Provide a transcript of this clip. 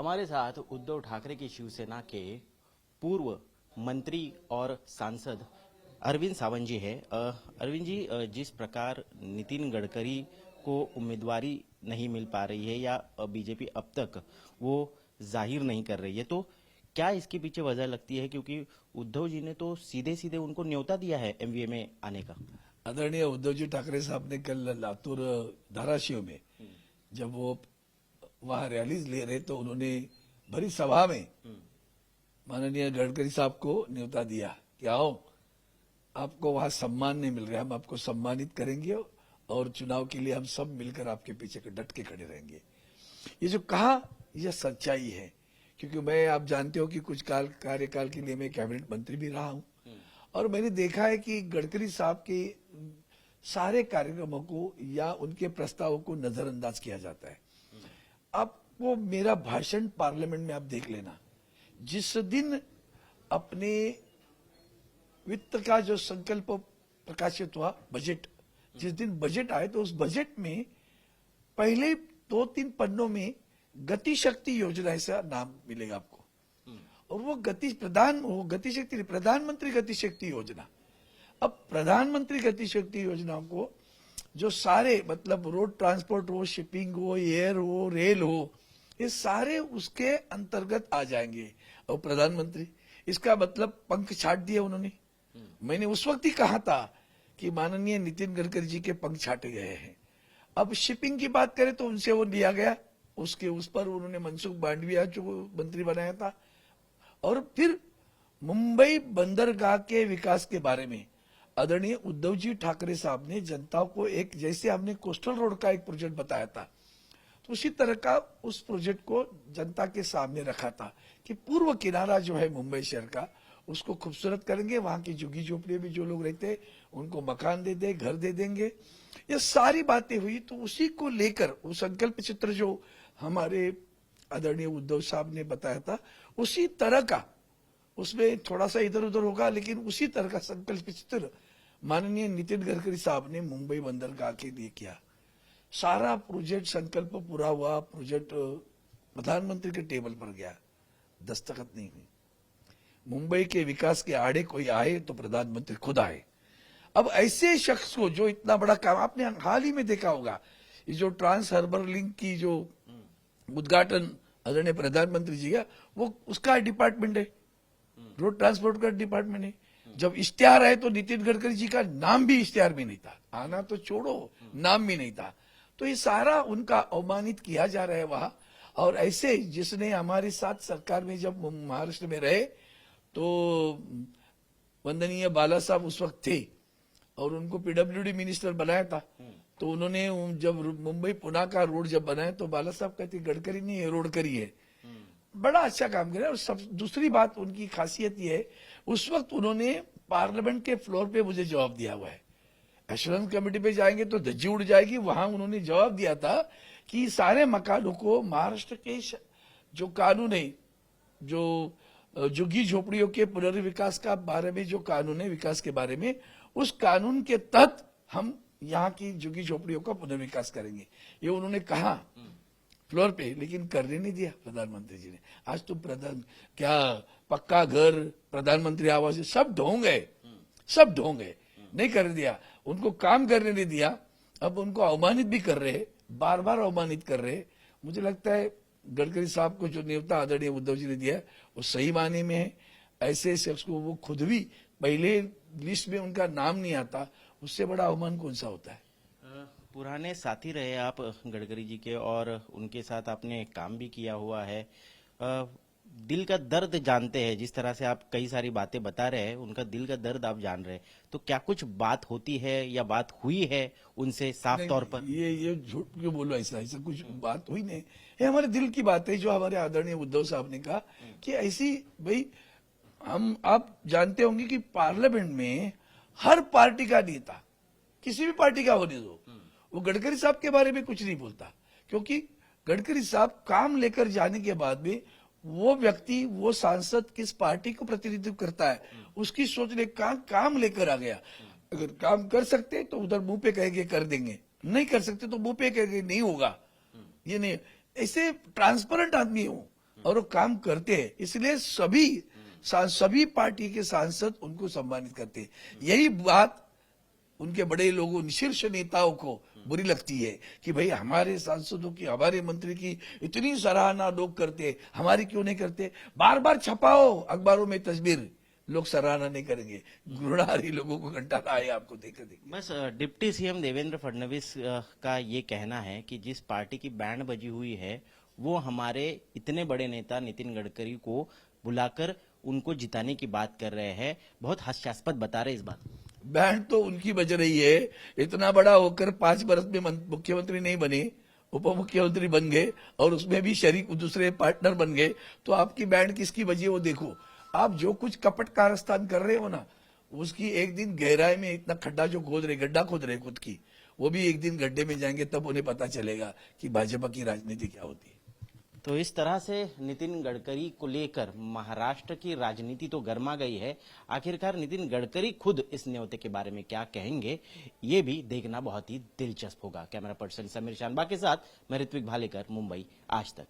हमारे साथ उद्धव ठाकरे की शिवसेना के पूर्व मंत्री और सांसद अरविंद सावंत जी है। अरविंद जी, जिस प्रकार नितिन गडकरी को उम्मीदवारी नहीं मिल पा रही है या बीजेपी अब तक वो जाहिर नहीं कर रही है, तो क्या इसके पीछे वजह लगती है? क्योंकि उद्धव जी ने तो सीधे सीधे उनको न्योता दिया है एमवीए में आने का। आदरणीय उद्धव जी ठाकरे साहब ने कल लातूर धाराशिव में जब वो वहां रैलीज ले रहे तो उन्होंने भरी सभा में माननीय गडकरी साहब को न्योता दिया कि आओ, आपको वहां सम्मान नहीं मिल रहा, हम आपको सम्मानित करेंगे और चुनाव के लिए हम सब मिलकर आपके पीछे डट के खड़े रहेंगे। ये जो कहा, यह सच्चाई है, क्योंकि मैं, आप जानते हो कि कुछ कार्यकाल के लिए मैं कैबिनेट मंत्री भी रहा हूं और मैंने देखा है कि गडकरी साहब के सारे कार्यक्रमों को या उनके प्रस्तावों को नजरअंदाज किया जाता है। आपको मेरा भाषण पार्लियामेंट में आप देख लेना, जिस दिन अपने वित्त का जो संकल्प प्रकाशित हुआ, बजट, जिस दिन बजट आए तो उस बजट में पहले 2-3 पन्नों में गति शक्ति योजना ऐसा नाम मिलेगा आपको, और वो गति शक्ति प्रधानमंत्री गति शक्ति योजना। अब प्रधानमंत्री गति शक्ति योजना को जो सारे, मतलब रोड ट्रांसपोर्ट हो, शिपिंग हो, एयर हो, रेल हो, ये सारे उसके अंतर्गत आ जाएंगे। और प्रधानमंत्री, इसका मतलब पंख छाट दिए उन्होंने। मैंने उस वक्त ही कहा था कि माननीय नितिन गडकरी जी के पंख छाटे गए हैं। अब शिपिंग की बात करें तो उनसे वो लिया गया, उस पर उन्होंने मनसुख मांडविया जो मंत्री बनाया था। और फिर मुंबई बंदरगाह के विकास के बारे में आदरणीय उद्धव जी ठाकरे साहब ने जनता को, एक जैसे हमने कोस्टल रोड का एक प्रोजेक्ट बताया था, तो उसी तरह का उस प्रोजेक्ट को जनता के सामने रखा था कि पूर्व किनारा जो है मुंबई शहर का, उसको खूबसूरत करेंगे। वहां की झुग्गी झोपड़ी में जो लोग रहते हैं उनको मकान दे दे, घर दे देंगे। ये सारी बातें हुई, तो उसी को लेकर वो संकल्प चित्र जो हमारे आदरणीय उद्धव साहब ने बताया था, उसी तरह का, उसमें थोड़ा सा इधर उधर होगा लेकिन उसी तरह का संकल्प चित्र माननीय नितिन गडकरी साहब ने मुंबई बंदरगाह के लिए किया। सारा प्रोजेक्ट संकल्प पूरा हुआ, प्रोजेक्ट प्रधानमंत्री के टेबल पर गया, दस्तखत नहीं हुई। मुंबई के विकास के आड़े कोई आए तो प्रधानमंत्री खुद आए। अब ऐसे शख्स को, जो इतना बड़ा काम, आपने हाल ही में देखा होगा, ये जो ट्रांस हार्बर लिंक की जो उद्घाटन आदरणीय प्रधानमंत्री जी का, वो उसका डिपार्टमेंट है, रोड ट्रांसपोर्ट का डिपार्टमेंट है। जब इश्तेहार आए तो नितिन गडकरी जी का नाम भी इश्तेहार में नहीं था, आना तो छोड़ो, नाम भी नहीं था। तो ये सारा उनका अवमानित किया जा रहा है वहां। और ऐसे जिसने हमारे साथ सरकार में जब महाराष्ट्र में रहे तो वंदनीय बाला साहब उस वक्त थे और उनको पीडब्ल्यूडी मिनिस्टर बनाया था। तो उन्होंने जब मुंबई पुणे का रोड जब बनाया तो बाला साहब कहते गडकरी ने ये रोड करी है, बड़ा अच्छा काम किया। और सब, दूसरी बात उनकी खासियत ये है, उस वक्त उन्होंने पार्लियामेंट के फ्लोर पे मुझे जवाब दिया हुआ है। एश्योरेंस कमेटी पे जाएंगे तो धज्जी उड़ जाएगी। वहां उन्होंने जवाब दिया था कि सारे मकानों को महाराष्ट्र के जो कानून है, जो झुग्गी झोपड़ियों के पुनर्विकास का बारे में जो कानून है विकास के बारे में, उस कानून के तहत हम यहाँ की झुग्गी झोपड़ियों का पुनर्विकास करेंगे, ये उन्होंने कहा फ्लोर पे, लेकिन करने नहीं दिया प्रधानमंत्री जी ने। आज तो क्या पक्का घर, प्रधानमंत्री आवास, सब ढोंग गए, सब ढोंग गए, नहीं करने दिया, उनको काम करने नहीं दिया। अब उनको अवमानित भी कर रहे, बार बार अवमानित कर रहे। मुझे लगता है गडकरी साहब को जो न्योता आदरणीय उद्धव जी ने दिया है वो सही मायने में है। ऐसे शख्स को वो खुद भी पहले लिस्ट में उनका नाम नहीं आता, उससे बड़ा अवमान कौन सा होता है। पुराने साथी रहे आप गडकरी जी के और उनके साथ आपने काम भी किया हुआ है। दिल का दर्द जानते हैं, जिस तरह से आप कई सारी बातें बता रहे हैं, उनका दिल का दर्द आप जान रहे हैं, तो क्या कुछ बात होती है या बात हुई है उनसे साफ तौर पर? ये झूठ क्यों बोलो, ऐसा कुछ बात हुई नहीं। ये हमारे दिल की बात है, जो हमारे आदरणीय उद्धव साहब ने कहा कि ऐसी, भाई आप जानते होंगे कि पार्लियामेंट में हर पार्टी का नेता, किसी भी पार्टी का होने दो, वो गडकरी साहब के बारे में कुछ नहीं बोलता, क्योंकि गडकरी साहब काम लेकर जाने के बाद में वो व्यक्ति, वो सांसद किस पार्टी को प्रतिनिधित्व करता है उसकी सोच ले काम लेकर आ गया। अगर काम कर सकते तो उधर मुंह पे कहेंगे कर देंगे, नहीं कर सकते तो मुंह पे कहेंगे नहीं होगा। ये नहीं, ऐसे ट्रांसपेरेंट आदमी हूं, और वो काम करते हैं, इसलिए सभी पार्टी के सांसद उनको सम्मानित करते हैं। यही बात उनके बड़े लोगों, शीर्ष नेताओं को बुरी लगती है कि भाई हमारे सांसदों की, हमारे मंत्री की इतनी सराहना लोग करते, हमारी क्यों नहीं करते। बार बार छपाओ अखबारों में तस्वीर, लोग सराहना नहीं करेंगे। घृणा आ रही लोगों को, घंटा आए आपको देख देख। बस डिप्टी सीएम देवेंद्र फडणवीस का ये कहना है कि जिस पार्टी की बैंड बजी हुई है वो हमारे इतने बड़े नेता नितिन गडकरी को बुलाकर उनको जिताने की बात कर रहे हैं। बहुत हास्यास्पद बता रहे इस बात को। बैंड तो उनकी बज रही है। इतना बड़ा होकर 5 वर्ष में मुख्यमंत्री नहीं बने, उप मुख्यमंत्री बन गए और उसमें भी शरीक दूसरे पार्टनर बन गए, तो आपकी बैंड किसकी बजी है वो देखो। आप जो कुछ कपट कारस्तान कर रहे हो ना, उसकी एक दिन गहराई में इतना खड्डा जो खोद रहे, गड्ढा खोद रहे खुद की, वो भी एक दिन गड्ढे में जाएंगे, तब उन्हें पता चलेगा कि भाजपा की राजनीति क्या होती है। तो इस तरह से नितिन गडकरी को लेकर महाराष्ट्र की राजनीति तो गर्मा गई है। आखिरकार नितिन गडकरी खुद इस न्योते के बारे में क्या कहेंगे, ये भी देखना बहुत ही दिलचस्प होगा। कैमरा पर्सन समीर शानबा के साथ मैं ऋत्विक भालेकर, मुंबई आज तक।